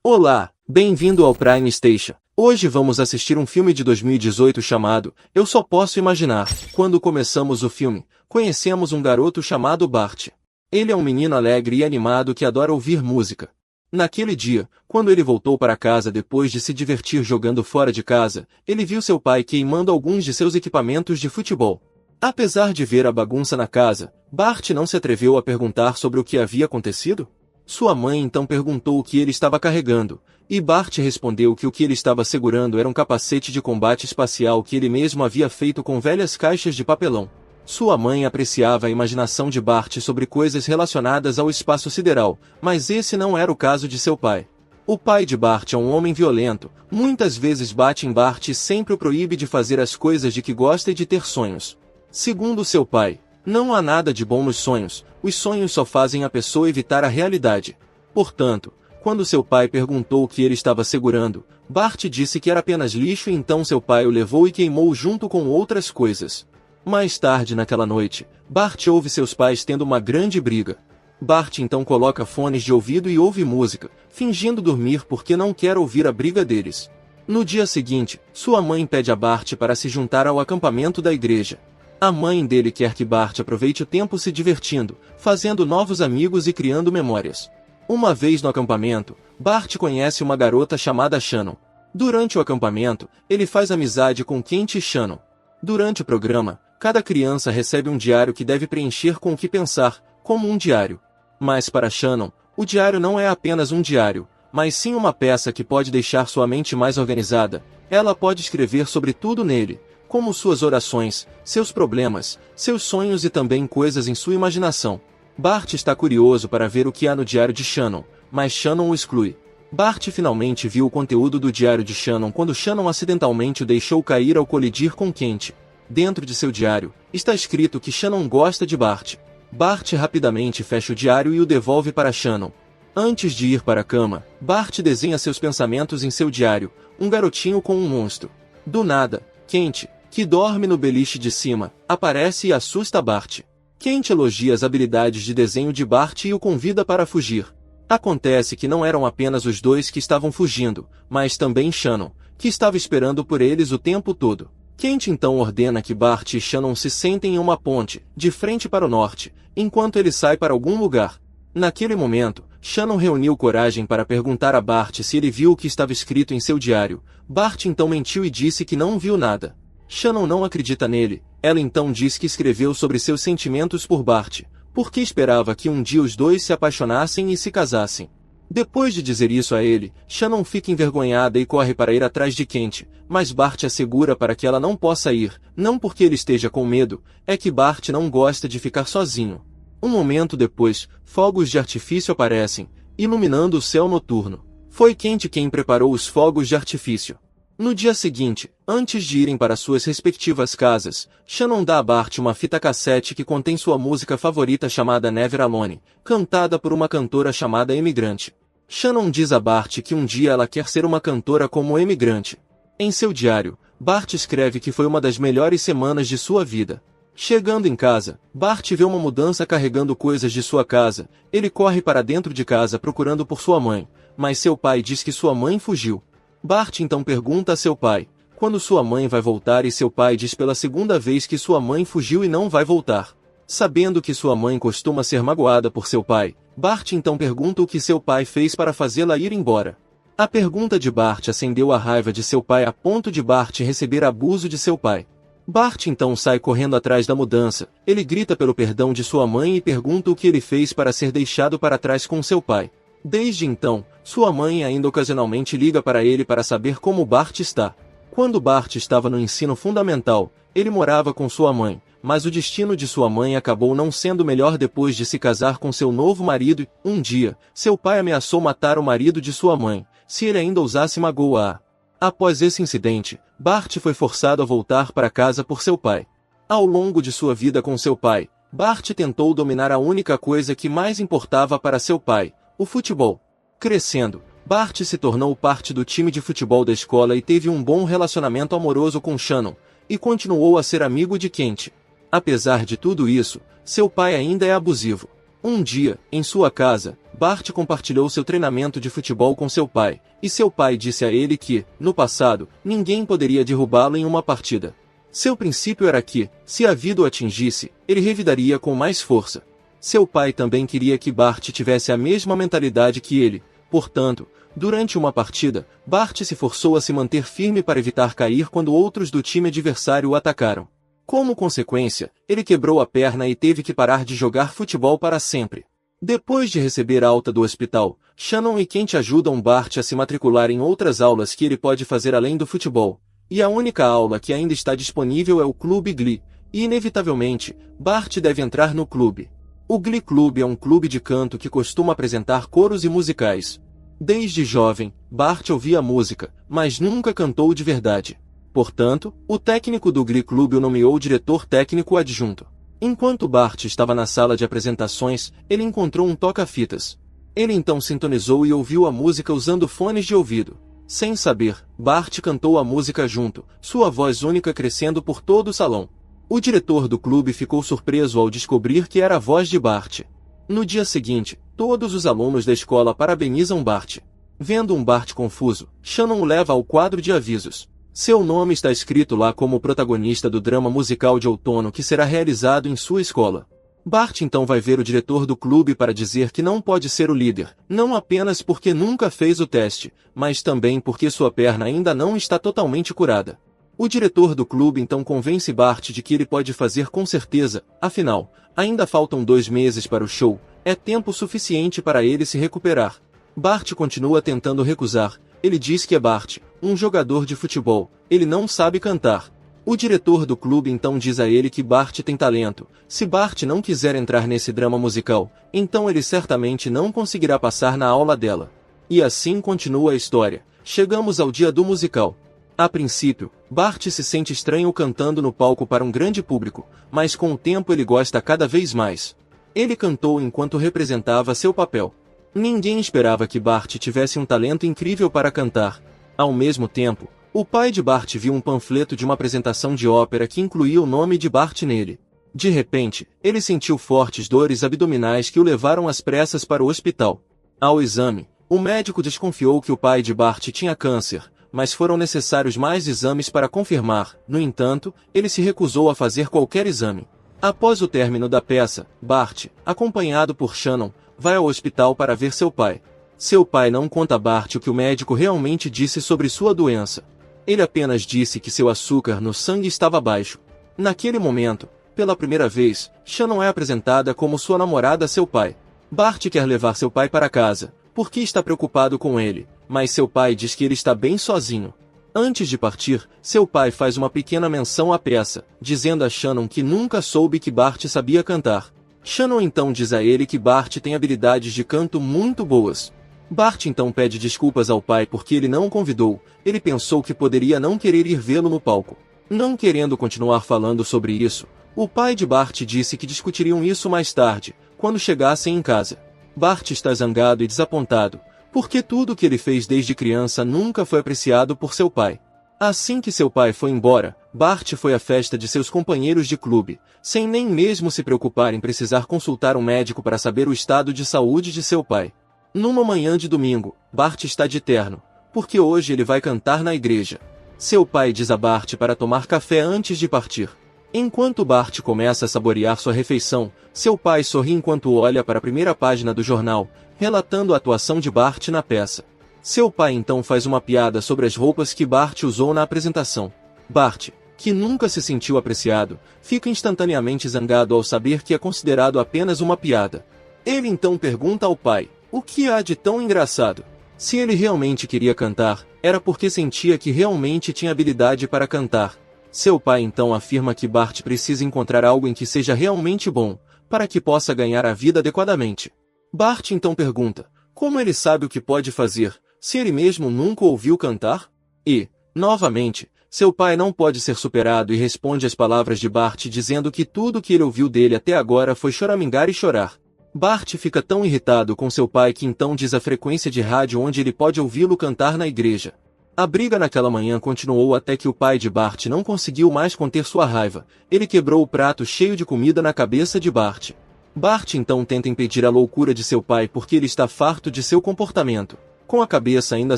Olá, bem-vindo ao Prime Station. Hoje vamos assistir um filme de 2018 chamado Eu Só Posso Imaginar. Quando começamos o filme, conhecemos um garoto chamado Bart. Ele é um menino alegre e animado que adora ouvir música. Naquele dia, quando ele voltou para casa depois de se divertir jogando fora de casa, ele viu seu pai queimando alguns de seus equipamentos de futebol. Apesar de ver a bagunça na casa, Bart não se atreveu a perguntar sobre o que havia acontecido. Sua mãe então perguntou o que ele estava carregando, e Bart respondeu que o que ele estava segurando era um capacete de combate espacial que ele mesmo havia feito com velhas caixas de papelão. Sua mãe apreciava a imaginação de Bart sobre coisas relacionadas ao espaço sideral, mas esse não era o caso de seu pai. O pai de Bart é um homem violento, muitas vezes bate em Bart e sempre o proíbe de fazer as coisas de que gosta e de ter sonhos. Segundo seu pai, não há nada de bom nos sonhos, os sonhos só fazem a pessoa evitar a realidade. Portanto, quando seu pai perguntou o que ele estava segurando, Bart disse que era apenas lixo e então seu pai o levou e queimou junto com outras coisas. Mais tarde naquela noite, Bart ouve seus pais tendo uma grande briga. Bart então coloca fones de ouvido e ouve música, fingindo dormir porque não quer ouvir a briga deles. No dia seguinte, sua mãe pede a Bart para se juntar ao acampamento da igreja. A mãe dele quer que Bart aproveite o tempo se divertindo, fazendo novos amigos e criando memórias. Uma vez no acampamento, Bart conhece uma garota chamada Shannon. Durante o acampamento, ele faz amizade com Kent e Shannon. Durante o programa, cada criança recebe um diário que deve preencher com o que pensar, como um diário. Mas para Shannon, o diário não é apenas um diário, mas sim uma peça que pode deixar sua mente mais organizada. Ela pode escrever sobre tudo nele, como suas orações, seus problemas, seus sonhos e também coisas em sua imaginação. Bart está curioso para ver o que há no diário de Shannon, mas Shannon o exclui. Bart finalmente viu o conteúdo do diário de Shannon quando Shannon acidentalmente o deixou cair ao colidir com Kent. Dentro de seu diário, está escrito que Shannon gosta de Bart. Bart rapidamente fecha o diário e o devolve para Shannon. Antes de ir para a cama, Bart desenha seus pensamentos em seu diário, um garotinho com um monstro. Do nada, Kent, que dorme no beliche de cima, aparece e assusta Bart. Kent elogia as habilidades de desenho de Bart e o convida para fugir. Acontece que não eram apenas os dois que estavam fugindo, mas também Shannon, que estava esperando por eles o tempo todo. Kent então ordena que Bart e Shannon se sentem em uma ponte, de frente para o norte, enquanto ele sai para algum lugar. Naquele momento, Shannon reuniu coragem para perguntar a Bart se ele viu o que estava escrito em seu diário. Bart então mentiu e disse que não viu nada. Shannon não acredita nele. Ela então diz que escreveu sobre seus sentimentos por Bart, porque esperava que um dia os dois se apaixonassem e se casassem. Depois de dizer isso a ele, Shannon fica envergonhada e corre para ir atrás de Kent, mas Bart assegura para que ela não possa ir, não porque ele esteja com medo, é que Bart não gosta de ficar sozinho. Um momento depois, fogos de artifício aparecem, iluminando o céu noturno. Foi Kent quem preparou os fogos de artifício. No dia seguinte, antes de irem para suas respectivas casas, Shannon dá a Bart uma fita cassete que contém sua música favorita chamada Never Alone, cantada por uma cantora chamada Emigrante. Shannon diz a Bart que um dia ela quer ser uma cantora como Emigrante. Em seu diário, Bart escreve que foi uma das melhores semanas de sua vida. Chegando em casa, Bart vê uma mudança carregando coisas de sua casa. Ele corre para dentro de casa procurando por sua mãe, mas seu pai diz que sua mãe fugiu. Bart então pergunta a seu pai quando sua mãe vai voltar e seu pai diz pela segunda vez que sua mãe fugiu e não vai voltar. Sabendo que sua mãe costuma ser magoada por seu pai, Bart então pergunta o que seu pai fez para fazê-la ir embora. A pergunta de Bart acendeu a raiva de seu pai a ponto de Bart receber abuso de seu pai. Bart então sai correndo atrás da mudança, ele grita pelo perdão de sua mãe e pergunta o que ele fez para ser deixado para trás com seu pai. Desde então, sua mãe ainda ocasionalmente liga para ele para saber como Bart está. Quando Bart estava no ensino fundamental, ele morava com sua mãe, mas o destino de sua mãe acabou não sendo melhor depois de se casar com seu novo marido e, um dia, seu pai ameaçou matar o marido de sua mãe, se ele ainda ousasse magoá-la. Após esse incidente, Bart foi forçado a voltar para casa por seu pai. Ao longo de sua vida com seu pai, Bart tentou dominar a única coisa que mais importava para seu pai, o futebol. Crescendo, Bart se tornou parte do time de futebol da escola e teve um bom relacionamento amoroso com Shannon, e continuou a ser amigo de Kent. Apesar de tudo isso, seu pai ainda é abusivo. Um dia, em sua casa, Bart compartilhou seu treinamento de futebol com seu pai, e seu pai disse a ele que, no passado, ninguém poderia derrubá-lo em uma partida. Seu princípio era que, se a vida o atingisse, ele revidaria com mais força. Seu pai também queria que Bart tivesse a mesma mentalidade que ele, portanto, durante uma partida, Bart se forçou a se manter firme para evitar cair quando outros do time adversário o atacaram. Como consequência, ele quebrou a perna e teve que parar de jogar futebol para sempre. Depois de receber alta do hospital, Shannon e Kent ajudam Bart a se matricular em outras aulas que ele pode fazer além do futebol, e a única aula que ainda está disponível é o Clube Glee, e inevitavelmente, Bart deve entrar no clube. O Glee Club é um clube de canto que costuma apresentar coros e musicais. Desde jovem, Bart ouvia música, mas nunca cantou de verdade. Portanto, o técnico do Glee Club o nomeou diretor técnico adjunto. Enquanto Bart estava na sala de apresentações, ele encontrou um toca-fitas. Ele então sintonizou e ouviu a música usando fones de ouvido. Sem saber, Bart cantou a música junto, sua voz única crescendo por todo o salão. O diretor do clube ficou surpreso ao descobrir que era a voz de Bart. No dia seguinte, todos os alunos da escola parabenizam Bart. Vendo um Bart confuso, Shannon o leva ao quadro de avisos. Seu nome está escrito lá como protagonista do drama musical de outono que será realizado em sua escola. Bart então vai ver o diretor do clube para dizer que não pode ser o líder, não apenas porque nunca fez o teste, mas também porque sua perna ainda não está totalmente curada. O diretor do clube então convence Bart de que ele pode fazer com certeza, afinal, ainda faltam 2 meses para o show, é tempo suficiente para ele se recuperar. Bart continua tentando recusar. Ele diz que é Bart, um jogador de futebol, ele não sabe cantar. O diretor do clube então diz a ele que Bart tem talento. Se Bart não quiser entrar nesse drama musical, então ele certamente não conseguirá passar na aula dela. E assim continua a história. Chegamos ao dia do musical. A princípio, Bart se sente estranho cantando no palco para um grande público, mas com o tempo ele gosta cada vez mais. Ele cantou enquanto representava seu papel. Ninguém esperava que Bart tivesse um talento incrível para cantar. Ao mesmo tempo, o pai de Bart viu um panfleto de uma apresentação de ópera que incluía o nome de Bart nele. De repente, ele sentiu fortes dores abdominais que o levaram às pressas para o hospital. Ao exame, o médico desconfiou que o pai de Bart tinha câncer, mas foram necessários mais exames para confirmar. No entanto, ele se recusou a fazer qualquer exame. Após o término da peça, Bart, acompanhado por Shannon, vai ao hospital para ver seu pai. Seu pai não conta a Bart o que o médico realmente disse sobre sua doença. Ele apenas disse que seu açúcar no sangue estava baixo. Naquele momento, pela primeira vez, Shannon é apresentada como sua namorada a seu pai. Bart quer levar seu pai para casa, porque está preocupado com ele, mas seu pai diz que ele está bem sozinho. Antes de partir, seu pai faz uma pequena menção à peça, dizendo a Shannon que nunca soube que Bart sabia cantar. Shannon então diz a ele que Bart tem habilidades de canto muito boas. Bart então pede desculpas ao pai porque ele não o convidou, ele pensou que poderia não querer ir vê-lo no palco. Não querendo continuar falando sobre isso, o pai de Bart disse que discutiriam isso mais tarde, quando chegassem em casa. Bart está zangado e desapontado, porque tudo o que ele fez desde criança nunca foi apreciado por seu pai. Assim que seu pai foi embora, Bart foi à festa de seus companheiros de clube, sem nem mesmo se preocupar em precisar consultar um médico para saber o estado de saúde de seu pai. Numa manhã de domingo, Bart está de terno, porque hoje ele vai cantar na igreja. Seu pai diz a Bart para tomar café antes de partir. Enquanto Bart começa a saborear sua refeição, seu pai sorri enquanto olha para a primeira página do jornal, relatando a atuação de Bart na peça. Seu pai então faz uma piada sobre as roupas que Bart usou na apresentação. Bart, que nunca se sentiu apreciado, fica instantaneamente zangado ao saber que é considerado apenas uma piada. Ele então pergunta ao pai, o que há de tão engraçado? Se ele realmente queria cantar, era porque sentia que realmente tinha habilidade para cantar. Seu pai então afirma que Bart precisa encontrar algo em que seja realmente bom, para que possa ganhar a vida adequadamente. Bart então pergunta, como ele sabe o que pode fazer, se ele mesmo nunca ouviu cantar? E, novamente, seu pai não pode ser superado e responde às palavras de Bart dizendo que tudo o que ele ouviu dele até agora foi choramingar e chorar. Bart fica tão irritado com seu pai que então diz a frequência de rádio onde ele pode ouvi-lo cantar na igreja. A briga naquela manhã continuou até que o pai de Bart não conseguiu mais conter sua raiva. Ele quebrou o prato cheio de comida na cabeça de Bart. Bart então tenta impedir a loucura de seu pai porque ele está farto de seu comportamento. Com a cabeça ainda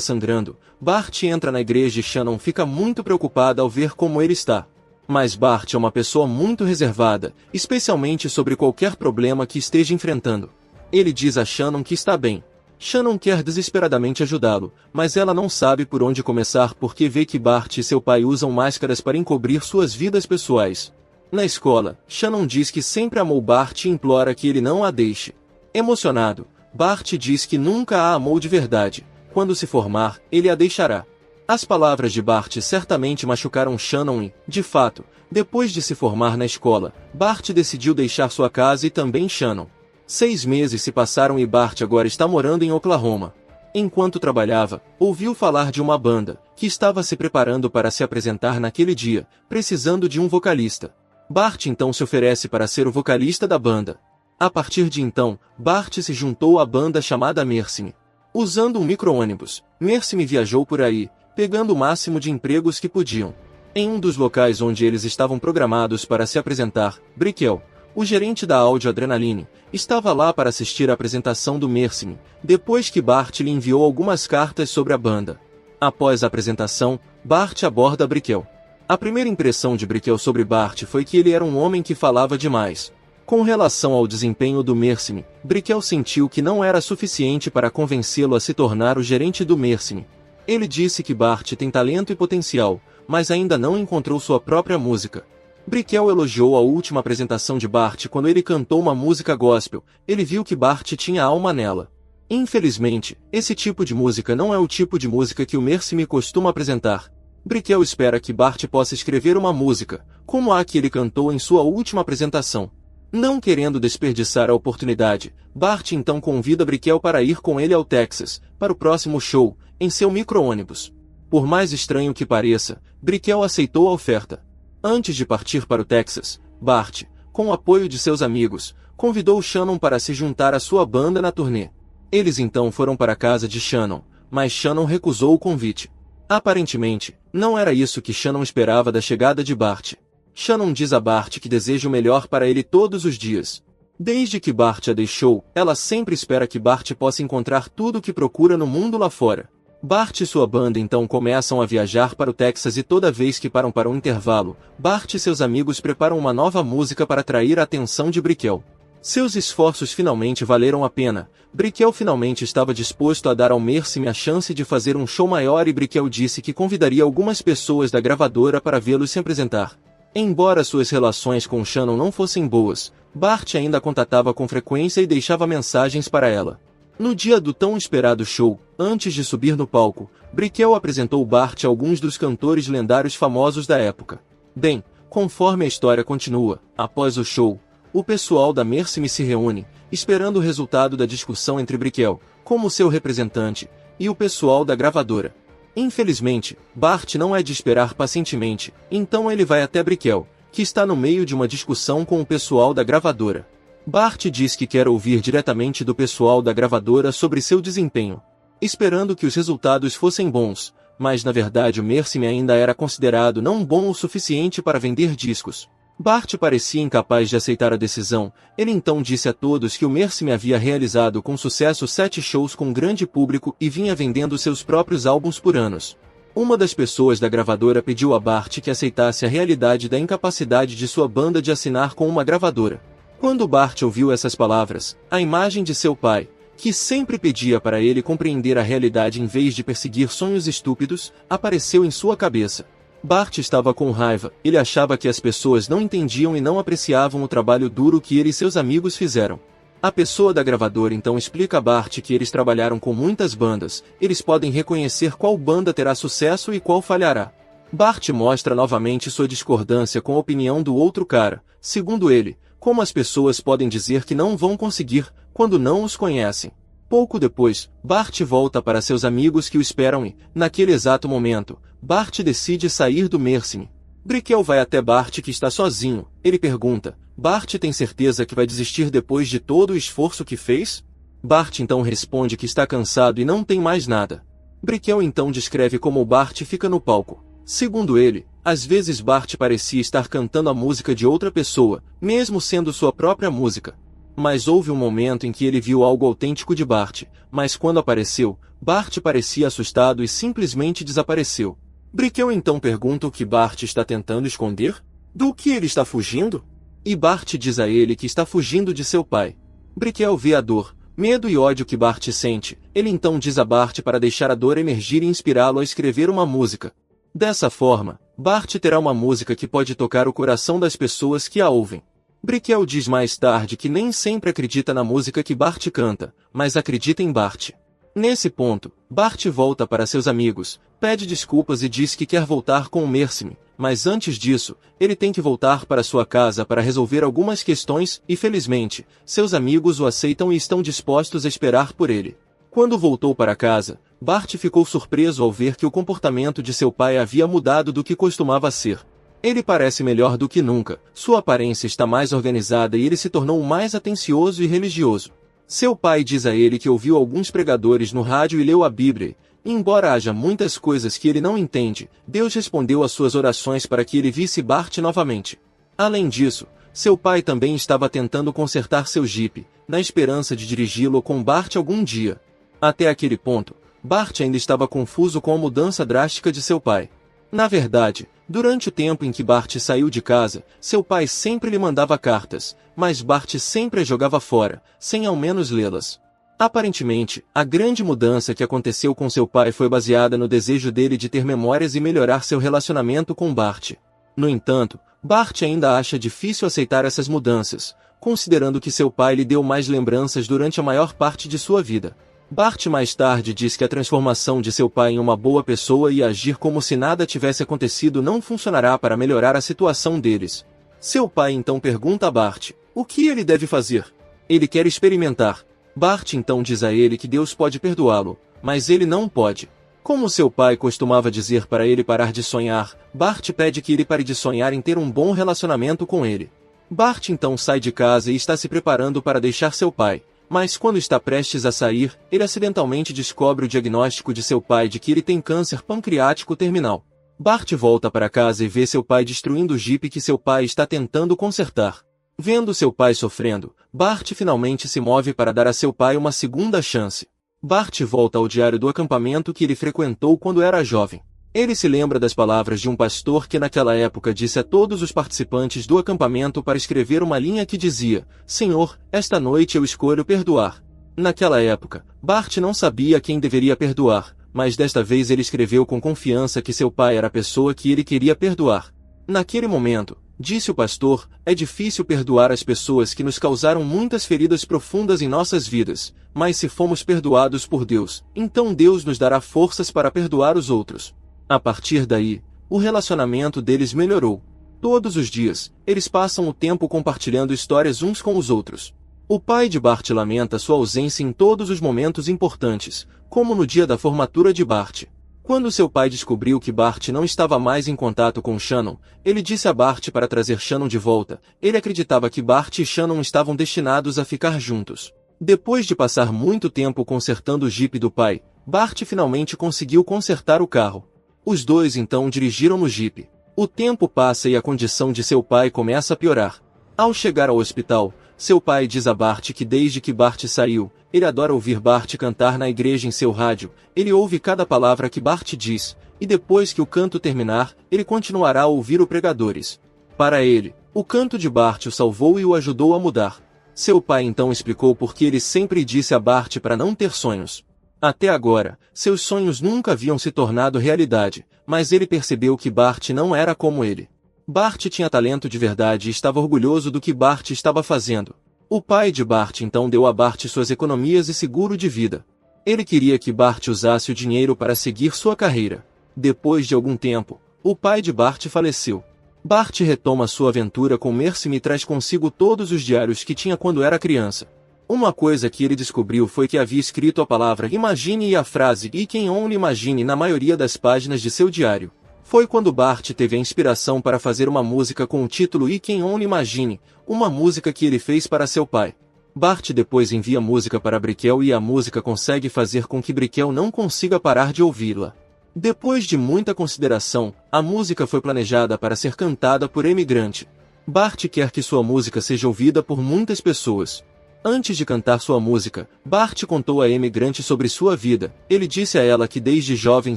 sangrando, Bart entra na igreja e Shannon fica muito preocupada ao ver como ele está. Mas Bart é uma pessoa muito reservada, especialmente sobre qualquer problema que esteja enfrentando. Ele diz a Shannon que está bem. Shannon quer desesperadamente ajudá-lo, mas ela não sabe por onde começar porque vê que Bart e seu pai usam máscaras para encobrir suas vidas pessoais. Na escola, Shannon diz que sempre amou Bart e implora que ele não a deixe. Emocionado, Bart diz que nunca a amou de verdade. Quando se formar, ele a deixará. As palavras de Bart certamente machucaram Shannon e, de fato, depois de se formar na escola, Bart decidiu deixar sua casa e também Shannon. 6 meses se passaram e Bart agora está morando em Oklahoma. Enquanto trabalhava, ouviu falar de uma banda, que estava se preparando para se apresentar naquele dia, precisando de um vocalista. Bart então se oferece para ser o vocalista da banda. A partir de então, Bart se juntou à banda chamada Mercy. Usando um micro-ônibus, Mercy viajou por aí, pegando o máximo de empregos que podiam. Em um dos locais onde eles estavam programados para se apresentar, Brickell, o gerente da Audio Adrenaline, estava lá para assistir à apresentação do Mercy, depois que Bart lhe enviou algumas cartas sobre a banda. Após a apresentação, Bart aborda Brickell. A primeira impressão de Brickell sobre Bart foi que ele era um homem que falava demais. Com relação ao desempenho do Mercy, Brickell sentiu que não era suficiente para convencê-lo a se tornar o gerente do Mercy. Ele disse que Bart tem talento e potencial, mas ainda não encontrou sua própria música. Brickell elogiou a última apresentação de Bart quando ele cantou uma música gospel. Ele viu que Bart tinha alma nela. Infelizmente, esse tipo de música não é o tipo de música que o Mercy costuma apresentar. Brickell espera que Bart possa escrever uma música, como a que ele cantou em sua última apresentação. Não querendo desperdiçar a oportunidade, Bart então convida Brickell para ir com ele ao Texas, para o próximo show, em seu micro-ônibus. Por mais estranho que pareça, Brickell aceitou a oferta. Antes de partir para o Texas, Bart, com o apoio de seus amigos, convidou Shannon para se juntar à sua banda na turnê. Eles então foram para a casa de Shannon, mas Shannon recusou o convite. Aparentemente, não era isso que Shannon esperava da chegada de Bart. Shannon diz a Bart que deseja o melhor para ele todos os dias. Desde que Bart a deixou, ela sempre espera que Bart possa encontrar tudo o que procura no mundo lá fora. Bart e sua banda então começam a viajar para o Texas e toda vez que param para um intervalo, Bart e seus amigos preparam uma nova música para atrair a atenção de Brickell. Seus esforços finalmente valeram a pena. Brickell finalmente estava disposto a dar ao Mercy a chance de fazer um show maior e Brickell disse que convidaria algumas pessoas da gravadora para vê-los se apresentar. Embora suas relações com Shannon não fossem boas, Bart ainda a contatava com frequência e deixava mensagens para ela. No dia do tão esperado show, antes de subir no palco, Brickell apresentou Bart a alguns dos cantores lendários famosos da época. Bem, conforme a história continua, após o show, o pessoal da Mercy se reúne, esperando o resultado da discussão entre Brickell, como seu representante, e o pessoal da gravadora. Infelizmente, Bart não é de esperar pacientemente, então ele vai até Brickell, que está no meio de uma discussão com o pessoal da gravadora. Bart diz que quer ouvir diretamente do pessoal da gravadora sobre seu desempenho, esperando que os resultados fossem bons, mas na verdade o Mercy ainda era considerado não bom o suficiente para vender discos. Bart parecia incapaz de aceitar a decisão. Ele então disse a todos que o Mercy havia realizado com sucesso 7 shows com grande público e vinha vendendo seus próprios álbuns por anos. Uma das pessoas da gravadora pediu a Bart que aceitasse a realidade da incapacidade de sua banda de assinar com uma gravadora. Quando Bart ouviu essas palavras, a imagem de seu pai, que sempre pedia para ele compreender a realidade em vez de perseguir sonhos estúpidos, apareceu em sua cabeça. Bart estava com raiva, ele achava que as pessoas não entendiam e não apreciavam o trabalho duro que ele e seus amigos fizeram. A pessoa da gravadora então explica a Bart que eles trabalharam com muitas bandas, eles podem reconhecer qual banda terá sucesso e qual falhará. Bart mostra novamente sua discordância com a opinião do outro cara. Segundo ele, como as pessoas podem dizer que não vão conseguir, quando não os conhecem? Pouco depois, Bart volta para seus amigos que o esperam e, naquele exato momento, Bart decide sair do Mercy. Brickell vai até Bart que está sozinho. Ele pergunta, Bart tem certeza que vai desistir depois de todo o esforço que fez? Bart então responde que está cansado e não tem mais nada. Brickell então descreve como Bart fica no palco. Segundo ele, às vezes Bart parecia estar cantando a música de outra pessoa, mesmo sendo sua própria música. Mas houve um momento em que ele viu algo autêntico de Bart, mas quando apareceu, Bart parecia assustado e simplesmente desapareceu. Brickell então pergunta o que Bart está tentando esconder? Do que ele está fugindo? E Bart diz a ele que está fugindo de seu pai. Brickell vê a dor, medo e ódio que Bart sente. Ele então diz a Bart para deixar a dor emergir e inspirá-lo a escrever uma música. Dessa forma, Bart terá uma música que pode tocar o coração das pessoas que a ouvem. Brickell diz mais tarde que nem sempre acredita na música que Bart canta, mas acredita em Bart. Nesse ponto, Bart volta para seus amigos, pede desculpas e diz que quer voltar com o Mercy, mas antes disso, ele tem que voltar para sua casa para resolver algumas questões e, felizmente, seus amigos o aceitam e estão dispostos a esperar por ele. Quando voltou para casa, Bart ficou surpreso ao ver que o comportamento de seu pai havia mudado do que costumava ser. Ele parece melhor do que nunca, sua aparência está mais organizada e ele se tornou mais atencioso e religioso. Seu pai diz a ele que ouviu alguns pregadores no rádio e leu a Bíblia. Embora haja muitas coisas que ele não entende, Deus respondeu às suas orações para que ele visse Bart novamente. Além disso, seu pai também estava tentando consertar seu Jeep, na esperança de dirigi-lo com Bart algum dia. Até aquele ponto, Bart ainda estava confuso com a mudança drástica de seu pai. Na verdade, durante o tempo em que Bart saiu de casa, seu pai sempre lhe mandava cartas, mas Bart sempre as jogava fora, sem ao menos lê-las. Aparentemente, a grande mudança que aconteceu com seu pai foi baseada no desejo dele de ter memórias e melhorar seu relacionamento com Bart. No entanto, Bart ainda acha difícil aceitar essas mudanças, considerando que seu pai lhe deu mais lembranças durante a maior parte de sua vida. Bart mais tarde diz que a transformação de seu pai em uma boa pessoa e agir como se nada tivesse acontecido não funcionará para melhorar a situação deles. Seu pai então pergunta a Bart, o que ele deve fazer? Ele quer experimentar. Bart então diz a ele que Deus pode perdoá-lo, mas ele não pode. Como seu pai costumava dizer para ele parar de sonhar, Bart pede que ele pare de sonhar em ter um bom relacionamento com ele. Bart então sai de casa e está se preparando para deixar seu pai, mas quando está prestes a sair, ele acidentalmente descobre o diagnóstico de seu pai de que ele tem câncer pancreático terminal. Bart volta para casa e vê seu pai destruindo o Jeep que seu pai está tentando consertar. Vendo seu pai sofrendo, Bart finalmente se move para dar a seu pai uma segunda chance. Bart volta ao diário do acampamento que ele frequentou quando era jovem. Ele se lembra das palavras de um pastor que naquela época disse a todos os participantes do acampamento para escrever uma linha que dizia, Senhor, esta noite eu escolho perdoar. Naquela época, Bart não sabia quem deveria perdoar, mas desta vez ele escreveu com confiança que seu pai era a pessoa que ele queria perdoar. Naquele momento, disse o pastor, é difícil perdoar as pessoas que nos causaram muitas feridas profundas em nossas vidas, mas se fomos perdoados por Deus, então Deus nos dará forças para perdoar os outros. A partir daí, o relacionamento deles melhorou. Todos os dias, eles passam o tempo compartilhando histórias uns com os outros. O pai de Bart lamenta sua ausência em todos os momentos importantes, como no dia da formatura de Bart. Quando seu pai descobriu que Bart não estava mais em contato com Shannon, ele disse a Bart para trazer Shannon de volta. Ele acreditava que Bart e Shannon estavam destinados a ficar juntos. Depois de passar muito tempo consertando o Jeep do pai, Bart finalmente conseguiu consertar o carro. Os dois então dirigiram no Jeep. O tempo passa e a condição de seu pai começa a piorar. Ao chegar ao hospital, seu pai diz a Bart que desde que Bart saiu, ele adora ouvir Bart cantar na igreja em seu rádio. Ele ouve cada palavra que Bart diz, e depois que o canto terminar, ele continuará a ouvir os pregadores. Para ele, o canto de Bart o salvou e o ajudou a mudar. Seu pai então explicou por que ele sempre disse a Bart para não ter sonhos. Até agora, seus sonhos nunca haviam se tornado realidade, mas ele percebeu que Bart não era como ele. Bart tinha talento de verdade e estava orgulhoso do que Bart estava fazendo. O pai de Bart então deu a Bart suas economias e seguro de vida. Ele queria que Bart usasse o dinheiro para seguir sua carreira. Depois de algum tempo, o pai de Bart faleceu. Bart retoma sua aventura com Mercy e traz consigo todos os diários que tinha quando era criança. Uma coisa que ele descobriu foi que havia escrito a palavra imagine e a frase I can only imagine na maioria das páginas de seu diário. Foi quando Bart teve a inspiração para fazer uma música com o título I Can Only Imagine, uma música que ele fez para seu pai. Bart depois envia a música para Brickell e a música consegue fazer com que Brickell não consiga parar de ouvi-la. Depois de muita consideração, a música foi planejada para ser cantada por Amy Grant. Bart quer que sua música seja ouvida por muitas pessoas. Antes de cantar sua música, Bart contou a Amy Grant sobre sua vida. Ele disse a ela que desde jovem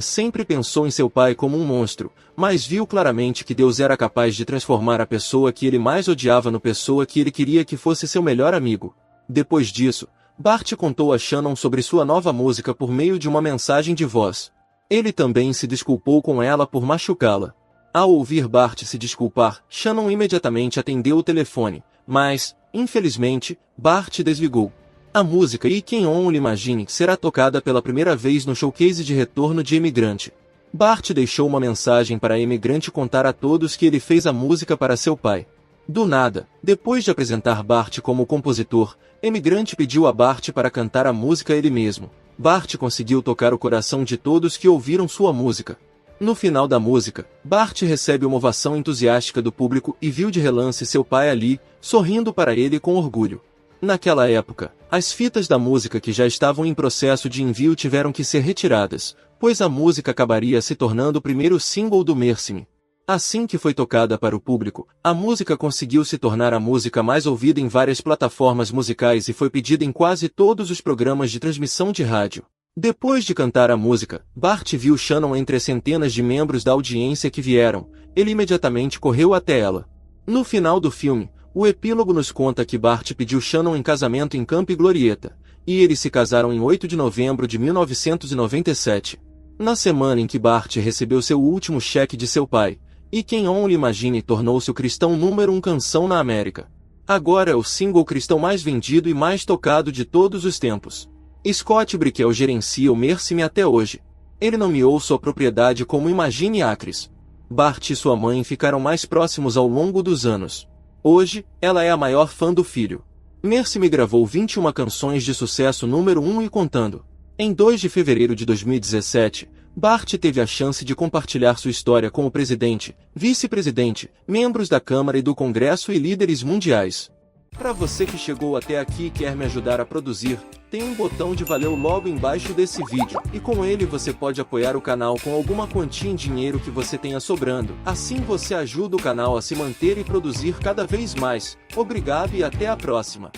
sempre pensou em seu pai como um monstro, mas viu claramente que Deus era capaz de transformar a pessoa que ele mais odiava no pessoa que ele queria que fosse seu melhor amigo. Depois disso, Bart contou a Shannon sobre sua nova música por meio de uma mensagem de voz. Ele também se desculpou com ela por machucá-la. Ao ouvir Bart se desculpar, Shannon imediatamente atendeu o telefone, mas, infelizmente, Bart desligou. A música I Can Only Imagine será tocada pela primeira vez no showcase de retorno de Amy Grant. Bart deixou uma mensagem para Amy Grant contar a todos que ele fez a música para seu pai. Do nada, depois de apresentar Bart como compositor, Amy Grant pediu a Bart para cantar a música ele mesmo. Bart conseguiu tocar o coração de todos que ouviram sua música. No final da música, Bart recebe uma ovação entusiástica do público e viu de relance seu pai ali, sorrindo para ele com orgulho. Naquela época, as fitas da música que já estavam em processo de envio tiveram que ser retiradas, pois a música acabaria se tornando o primeiro single do Mercy Me. Assim que foi tocada para o público, a música conseguiu se tornar a música mais ouvida em várias plataformas musicais e foi pedida em quase todos os programas de transmissão de rádio. Depois de cantar a música, Bart viu Shannon entre as centenas de membros da audiência que vieram. Ele imediatamente correu até ela. No final do filme, o epílogo nos conta que Bart pediu Shannon em casamento em Camp Glorieta, e eles se casaram em 8 de novembro de 1997. Na semana em que Bart recebeu seu último cheque de seu pai, I Can Only Imagine tornou-se o cristão número 1 canção na América. Agora é o single cristão mais vendido e mais tocado de todos os tempos. Scott Brickell gerencia o Mercy Me até hoje. Ele nomeou sua propriedade como Imagine Acres. Bart e sua mãe ficaram mais próximos ao longo dos anos. Hoje, ela é a maior fã do filho. Mercy Me gravou 21 canções de sucesso número 1 e contando. Em 2 de fevereiro de 2017, Bart teve a chance de compartilhar sua história com o presidente, vice-presidente, membros da Câmara e do Congresso e líderes mundiais. Para você que chegou até aqui e quer me ajudar a produzir, tem um botão de valeu logo embaixo desse vídeo, e com ele você pode apoiar o canal com alguma quantia em dinheiro que você tenha sobrando. Assim você ajuda o canal a se manter e produzir cada vez mais. Obrigado e até a próxima.